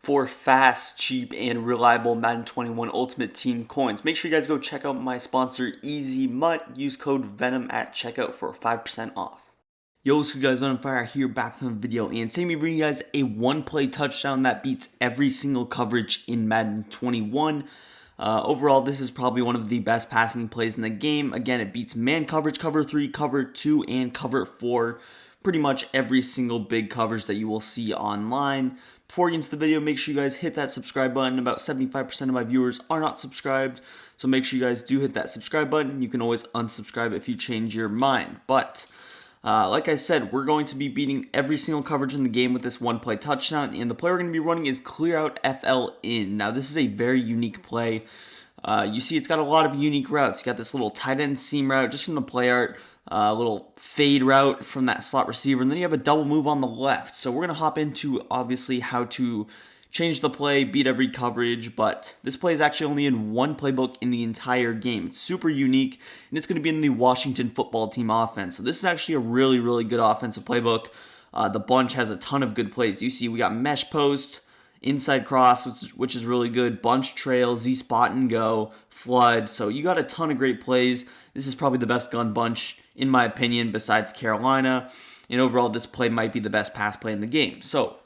for fast, cheap, and reliable Madden 21 Ultimate Team coins. Make sure you guys go check out my sponsor, Easy Mutt. Use code VENOM at checkout for 5% off. Yo, what's good guys, Venom Fire here, back to the video, and today we bring you guys a one-play touchdown that beats every single coverage in Madden 21. Overall, this is probably one of the best passing plays in the game. Again, it beats man coverage, cover 3, cover 2, and cover 4. Pretty much every single big coverage that you will see online. Before we get into the video, make sure you guys hit that subscribe button. About 75% of my viewers are not subscribed, so make sure you guys do hit that subscribe button. You can always unsubscribe if you change your mind. But like I said, we're going to be beating every single coverage in the game with this one-play touchdown, and the play we're going to be running is clear out FL in. Now, this is a very unique play. You see it's got a lot of unique routes. You got this little tight end seam route just from the play art, a little fade route from that slot receiver, and then you have a double move on the left. So we're going to hop into, obviously, how to change the play, beat every coverage, but this play is actually only in one playbook in the entire game. It's super unique, and it's going to be in the Washington football team offense. So this is actually a really, really good offensive playbook. The bunch has a ton of good plays. You see we got mesh post, inside cross, which is really good, bunch trail, Z spot and go, flood. So you got a ton of great plays. This is probably the best gun bunch, in my opinion, besides Carolina. And overall, this play might be the best pass play in the game. So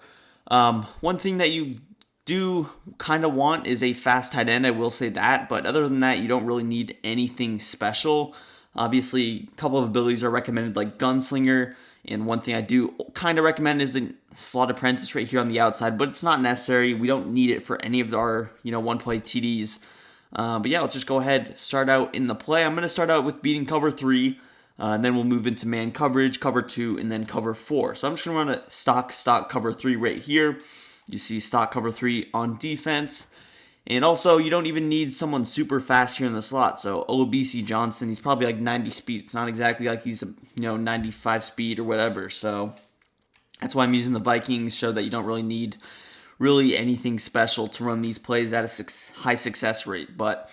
one thing that you do kind of want is a fast tight end, I will say that, but other than that, you don't really need anything special. Obviously, a couple of abilities are recommended, like Gunslinger, and one thing I do kind of recommend is a slot apprentice right here on the outside, but it's not necessary. We don't need it for any of our, one-play TDs. But yeah, let's just go ahead, start out in the play. I'm going to start out with beating cover 3, and then we'll move into man coverage, cover 2, and then cover 4. So I'm just going to run a stock cover 3 right here. You see stock cover 3 on defense. And also, you don't even need someone super fast here in the slot. So OBC Johnson, he's probably like 90 speed. It's not exactly like he's 95 speed or whatever. So that's why I'm using the Vikings, show that you don't really need anything special to run these plays at a high success rate. But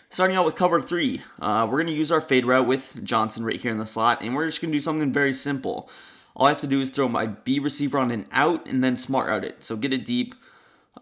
starting out with cover 3, we're going to use our fade route with Johnson right here in the slot, and we're just going to do something very simple. All I have to do is throw my B receiver on an out and then smart route it. So get it deep.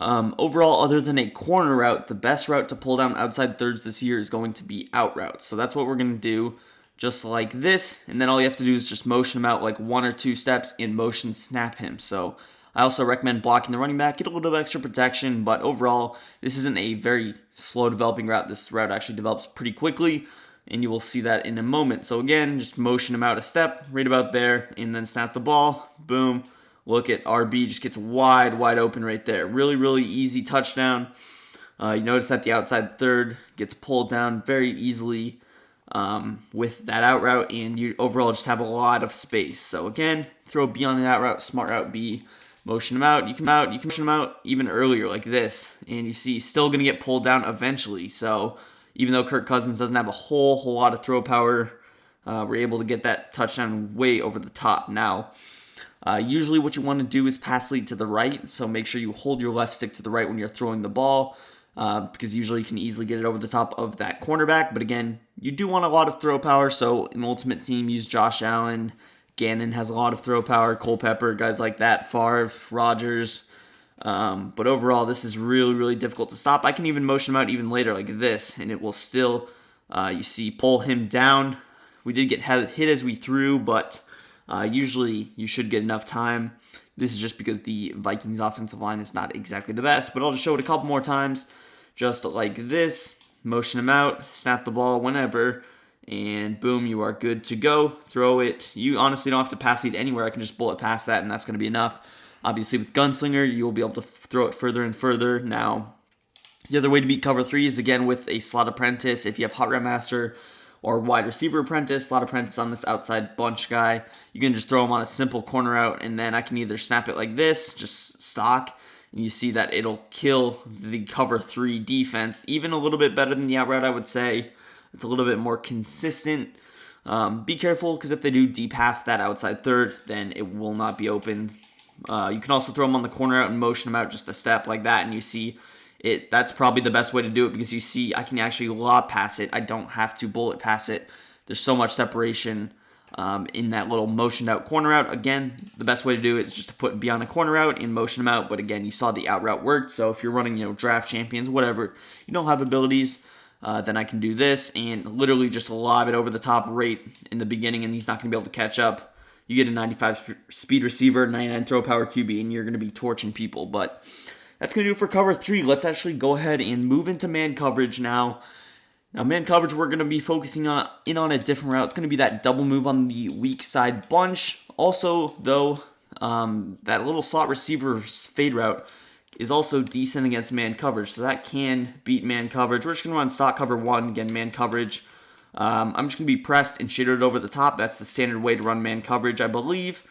Overall, other than a corner route, the best route to pull down outside thirds this year is going to be out routes. So that's what we're going to do, just like this. And then all you have to do is just motion him out like 1 or 2 steps and motion snap him. So I also recommend blocking the running back, get a little bit of extra protection, but overall, this isn't a very slow developing route. This route actually develops pretty quickly, and you will see that in a moment. So again, just motion him out a step, right about there, and then snap the ball, boom. Look at RB, just gets wide open right there. Really, really easy touchdown. You notice that the outside third gets pulled down very easily with that out route, and you overall just have a lot of space. So again, throw B on an out route, smart route B, motion him out. You can motion him out even earlier like this, and you see he's still going to get pulled down eventually. So even though Kirk Cousins doesn't have a whole lot of throw power, we're able to get that touchdown way over the top. Now, usually what you want to do is pass lead to the right, so make sure you hold your left stick to the right when you're throwing the ball, because usually you can easily get it over the top of that cornerback. But again, you do want a lot of throw power, so in Ultimate Team, use Josh Allen. Gannon has a lot of throw power, Culpepper, guys like that, Favre, Rodgers. But overall, this is really, really difficult to stop. I can even motion him out even later like this, and it will still, you see, pull him down. We did get hit as we threw, but usually you should get enough time. This is just because the Vikings offensive line is not exactly the best, but I'll just show it a couple more times, just like this. Motion him out, snap the ball whenever, and boom, you are good to go. Throw it. You honestly don't have to pass it anywhere. I can just bullet past that, and that's going to be enough. Obviously, with Gunslinger, you'll be able to throw it further and further. Now, the other way to beat cover 3 is, again, with a slot apprentice. If you have hot route master or wide receiver apprentice, slot apprentice on this outside bunch guy, you can just throw him on a simple corner out, and then I can either snap it like this, just stock, and you see that it'll kill the cover 3 defense, even a little bit better than the out route, I would say. It's a little bit more consistent. Be careful, because if they do deep half that outside third, then it will not be open. You can also throw them on the corner out and motion them out just a step like that, and you see it. That's probably the best way to do it, because you see I can actually lob pass it. I don't have to bullet pass it. There's so much separation. in that little motioned out corner route. Again, the best way to do it is just to put B on a corner route and motion them out. But again, you saw the out route worked. So if you're running, draft champions, whatever, you don't have abilities, then I can do this and literally just lob it over the top right in the beginning, and he's not going to be able to catch up. You get a 95 speed receiver, 99 throw power QB, and you're going to be torching people. But that's going to do it for cover 3. Let's actually go ahead and move into man coverage now. Now, man coverage, we're going to be focusing on a different route. It's going to be that double move on the weak side bunch. Also, though, that little slot receiver's fade route is also decent against man coverage, so that can beat man coverage. We're just going to run stock cover 1, again, man coverage. I'm just going to be pressed and shaded over the top. That's the standard way to run man coverage, I believe.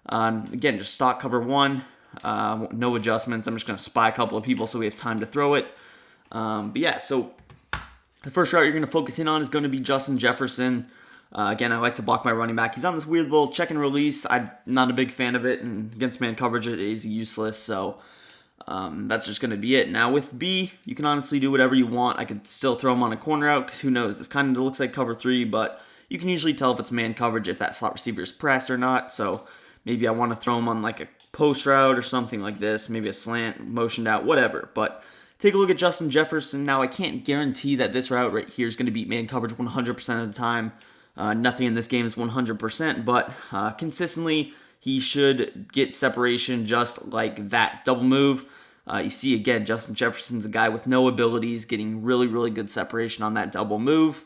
Again, just stock cover 1, no adjustments. I'm just going to spy a couple of people so we have time to throw it. But yeah, so the first route you're going to focus in on is going to be Justin Jefferson. Again, I like to block my running back. He's on this weird little check and release. I'm not a big fan of it, and against man coverage, it is useless. So that's just going to be it. Now, with B, you can honestly do whatever you want. I could still throw him on a corner out, because who knows? This kind of looks like cover 3, but you can usually tell if it's man coverage if that slot receiver is pressed or not. So maybe I want to throw him on like a post route or something like this, maybe a slant, motioned out, whatever. But take a look at Justin Jefferson. Now, I can't guarantee that this route right here is going to beat man coverage 100% of the time. Nothing in this game is 100%, but consistently, he should get separation just like that double move. You see, again, Justin Jefferson's a guy with no abilities getting really, really good separation on that double move.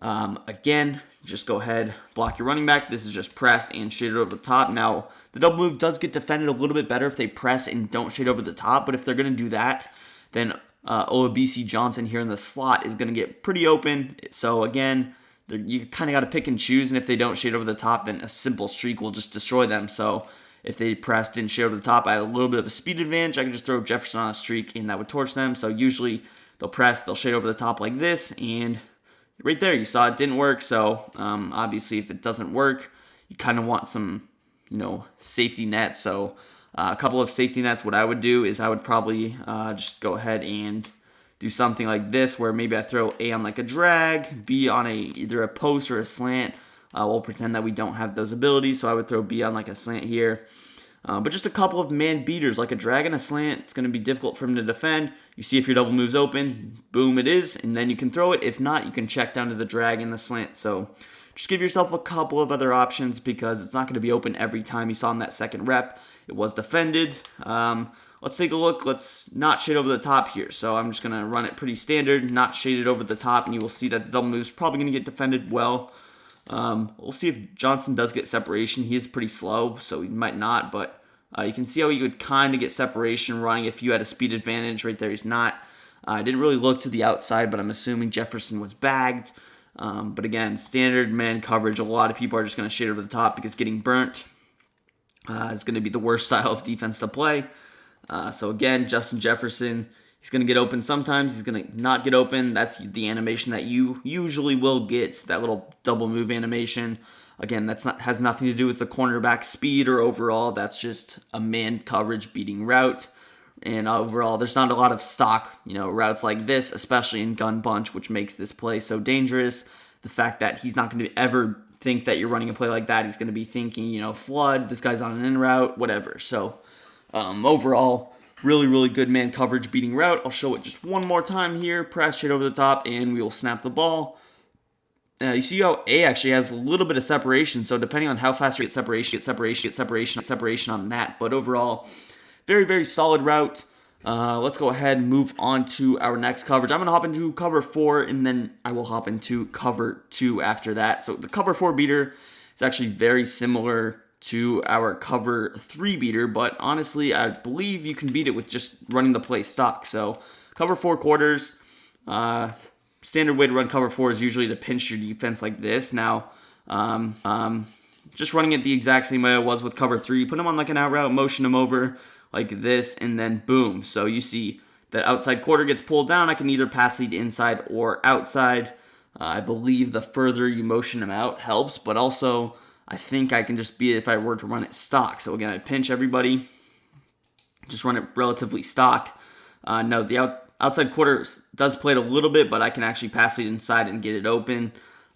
Again, just go ahead, block your running back. This is just press and shade it over the top. Now, the double move does get defended a little bit better if they press and don't shade over the top, but if they're going to do that, then Olabisi Johnson here in the slot is going to get pretty open. So again, you kind of got to pick and choose, and if they don't shade over the top, then a simple streak will just destroy them. So if they pressed and shade over the top, I had a little bit of a speed advantage. I can just throw Jefferson on a streak, and that would torch them. So usually they'll press, they'll shade over the top like this, and right there you saw it didn't work. So obviously if it doesn't work, you kind of want some, safety nets. So a couple of safety nets, what I would do is I would probably just go ahead and do something like this, where maybe I throw A on like a drag, B on either a post or a slant. We'll pretend that we don't have those abilities, so I would throw B on like a slant here. But just a couple of man beaters, like a drag and a slant. It's going to be difficult for him to defend. You see if your double move's open, boom, it is, and then you can throw it. If not, you can check down to the drag and the slant. So just give yourself a couple of other options, because it's not going to be open every time. You saw in that second rep, it was defended. Let's take a look. Let's not shade over the top here. So I'm just going to run it pretty standard, not shaded over the top, and you will see that the double move is probably going to get defended well. We'll see if Johnson does get separation. He is pretty slow, so he might not, but you can see how he would kind of get separation running if you had a speed advantage. Right there, he's not. I didn't really look to the outside, but I'm assuming Jefferson was bagged. But again, standard man coverage, a lot of people are just going to shade over the top because getting burnt is going to be the worst style of defense to play. So again, Justin Jefferson, he's going to get open sometimes. He's going to not get open. That's the animation that you usually will get, that little double move animation. Again, has nothing to do with the cornerback speed or overall. That's just a man coverage beating route. And overall, there's not a lot of stock, routes like this, especially in gun bunch, which makes this play so dangerous. The fact that he's not going to ever think that you're running a play like that. He's going to be thinking, flood, this guy's on an in route, whatever. So overall, really, really good man coverage beating route. I'll show it just one more time here. Press shade over the top, and we will snap the ball. You see how A actually has a little bit of separation, so depending on how fast you get separation on that. But overall, very, very solid route. Let's go ahead and move on to our next coverage. I'm going to hop into cover 4, and then I will hop into cover 2 after that. So the cover 4 beater is actually very similar to our cover 3 beater, but honestly, I believe you can beat it with just running the play stock. So cover 4 quarters, standard way to run cover 4 is usually to pinch your defense like this. Now, just running it the exact same way it was with cover 3, put them on like an out route, motion them over like this, and then boom. So you see that outside quarter gets pulled down. I can either pass lead inside or outside. I believe the further you motion them out helps, but also I think I can just beat it if I were to run it stock. So again, I pinch everybody, just run it relatively stock. No, the outside quarter does play it a little bit, but I can actually pass it inside and get it open.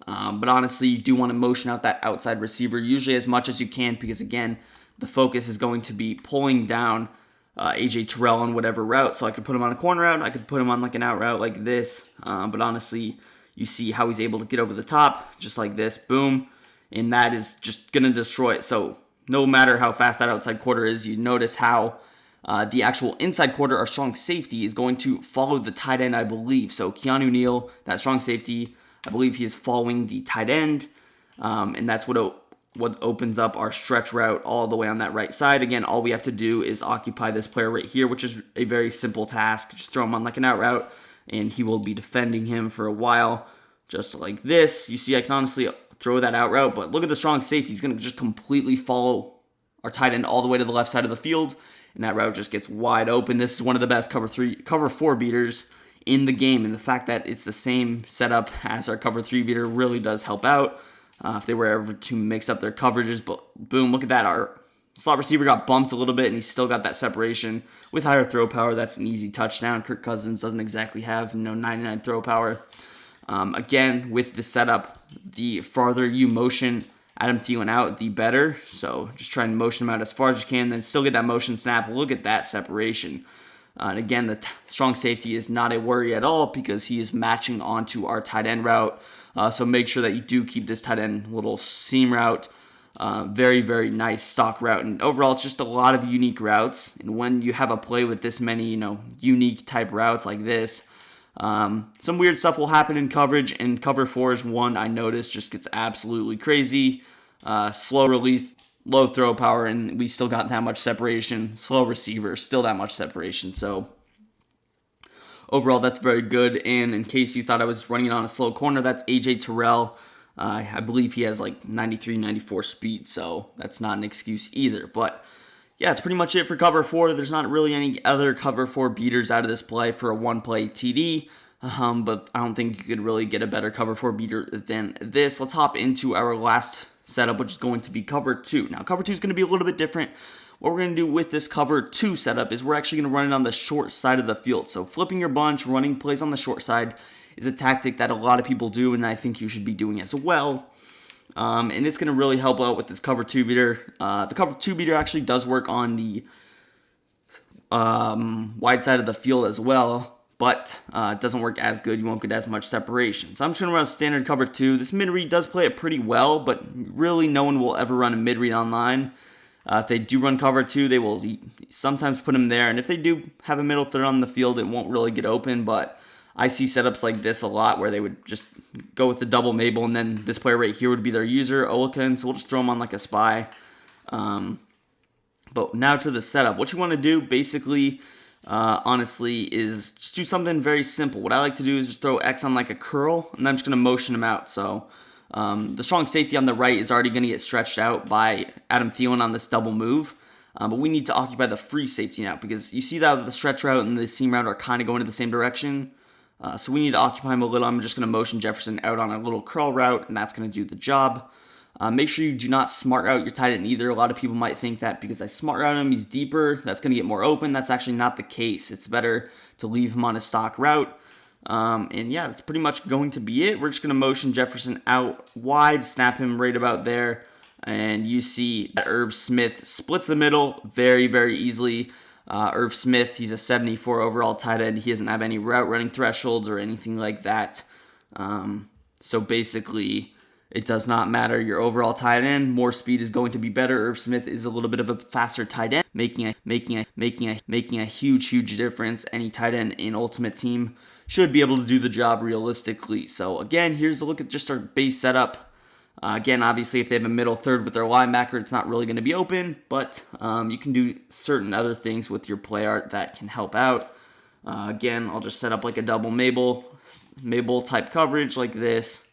But honestly, you do want to motion out that outside receiver usually as much as you can because, again, the focus is going to be pulling down AJ Terrell on whatever route. So I could put him on a corner route. I could put him on like an out route like this. But honestly, you see how he's able to get over the top just like this. Boom. And that is just going to destroy it. So no matter how fast that outside quarter is, you notice how the actual inside quarter, our strong safety, is going to follow the tight end, I believe. So Keanu Neal, that strong safety, I believe he is following the tight end. And that's what opens up our stretch route all the way on that right side. Again, all we have to do is occupy this player right here, which is a very simple task. Just throw him on like an out route, and he will be defending him for a while, just like this. You see, I can honestly throw that out route, but look at the strong safety. He's going to just completely follow our tight end all the way to the left side of the field, and that route just gets wide open. This is one of the best cover 4 beaters in the game, and the fact that it's the same setup as our cover 3 beater really does help out if they were ever to mix up their coverages. But boom, look at that. Our slot receiver got bumped a little bit, and he's still got that separation. With higher throw power, that's an easy touchdown. Kirk Cousins doesn't exactly have 99 throw power. Again, with the setup, the farther you motion Adam Thielen out, the better. So just try and motion him out as far as you can, then still get that motion snap. Look at that separation. And again, the strong safety is not a worry at all because he is matching onto our tight end route. So make sure that you do keep this tight end little seam route. Very, very nice stock route. And overall, it's just a lot of unique routes. And when you have a play with this many, unique type routes like this, some weird stuff will happen in coverage. And cover 4 is one I noticed just gets absolutely crazy. Slow release, low throw power, and we still got that much separation. Slow receiver, still that much separation. So overall, that's very good. And in case you thought I was running on a slow corner, that's AJ Terrell. I believe he has like 93, 94 speed, so that's not an excuse either. But yeah, it's pretty much it for cover 4. There's not really any other cover 4 beaters out of this play for a one-play TD. But I don't think you could really get a better cover 4 beater than this. Let's hop into our last setup, which is going to be cover 2. Now, cover 2 is going to be a little bit different. What we're going to do with this cover 2 setup is we're actually going to run it on the short side of the field. So flipping your bunch, running plays on the short side is a tactic that a lot of people do, and I think you should be doing as well. And it's going to really help out with this cover 2 beater. The cover 2 beater actually does work on the wide side of the field as well, but it doesn't work as good. You won't get as much separation. So I'm just going to run a standard cover 2. This mid-read does play it pretty well, but really no one will ever run a mid-read online. If they do run cover 2, they will sometimes put him there. And if they do have a middle third on the field, it won't really get open. But I see setups like this a lot where they would just go with the double Mabel, and then this player right here would be their user, Olakan. So we'll just throw him on like a spy. But now to the setup. What you want to do, basically, honestly, is just do something very simple. What I like to do is just throw X on like a curl, and then I'm just going to motion him out. So the strong safety on the right is already going to get stretched out by Adam Thielen on this double move. But we need to occupy the free safety now because you see that the stretch route and the seam route are kind of going in the same direction. So we need to occupy him a little. I'm just going to motion Jefferson out on a little curl route, and that's going to do the job. Make sure you do not smart route your tight end either. A lot of people might think that because I smart route him, he's deeper, that's going to get more open. That's actually not the case. It's better to leave him on a stock route. And yeah, that's pretty much going to be it. We're just going to motion Jefferson out wide, snap him right about there. And you see that Irv Smith splits the middle very, very easily. Irv Smith, he's a 74 overall tight end. He doesn't have any route running thresholds or anything like that. So basically, it does not matter your overall tight end. More speed is going to be better. Irv Smith is a little bit of a faster tight end, making a huge difference. Any tight end in Ultimate Team should be able to do the job realistically. So again, here's a look at just our base setup. Again, obviously, if they have a middle third with their linebacker, it's not really going to be open, but you can do certain other things with your play art that can help out. Again, I'll just set up like a double Mabel type coverage like this,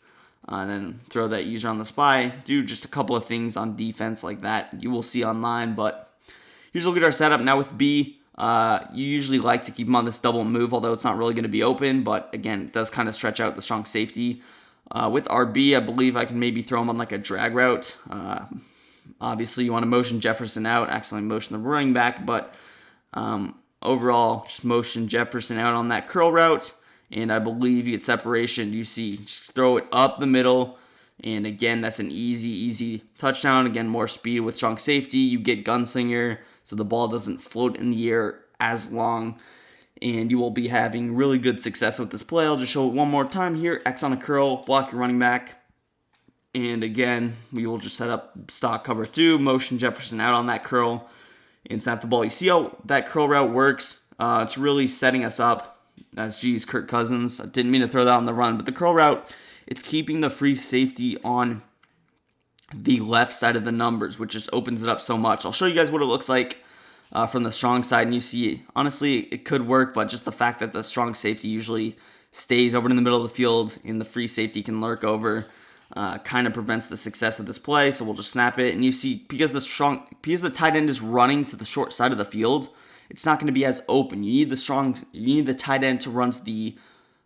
and then throw that user on the spy. Do just a couple of things on defense like that you will see online, but here's a look at our setup. Now with B, you usually like to keep him on this double move, although it's not really going to be open, but again, it does kind of stretch out the strong safety. With RB, I believe I can maybe throw him on like a drag route. Obviously, you want to motion Jefferson out, accidentally motion the running back, but overall, just motion Jefferson out on that curl route, And I believe you get separation. You see, just throw it up the middle. And again, that's an easy touchdown. Again, more speed with strong safety. You get gunslinger, so the ball doesn't float in the air as long. And you will be having really good success with this play. I'll just show it one more time here. X on a curl, block your running back. And again, we will just set up stock cover 2, motion Jefferson out on that curl, and snap the ball. You see how that curl route works? It's really setting us up. As geez, Kirk Cousins. I didn't mean to throw that on the run, but the curl route, it's keeping the free safety on the left side of the numbers, which just opens it up so much. I'll show you guys what it looks like from the strong side, and you see, honestly, it could work, but just the fact that the strong safety usually stays over in the middle of the field and the free safety can lurk over kind of prevents the success of this play. So we'll just snap it, and you see, because the tight end is running to the short side of the field, it's not going to be as open. You need the tight end to run to the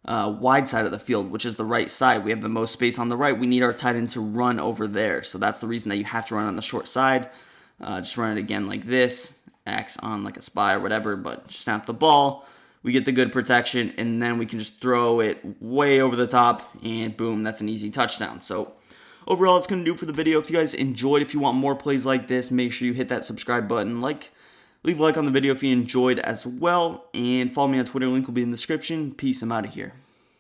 wide side of the field, which is the right side. We have the most space on the right. We need our tight end to run over there. So that's the reason that you have to run on the short side. Just run it again like this, X on like a spy or whatever, but snap the ball. We get the good protection, and then we can just throw it way over the top, and boom, that's an easy touchdown. So overall, that's going to do it for the video. If you guys enjoyed, if you want more plays like this, make sure you hit that subscribe button. Leave a like on the video if you enjoyed as well, and follow me on Twitter. Link will be in the description. Peace. I'm out of here.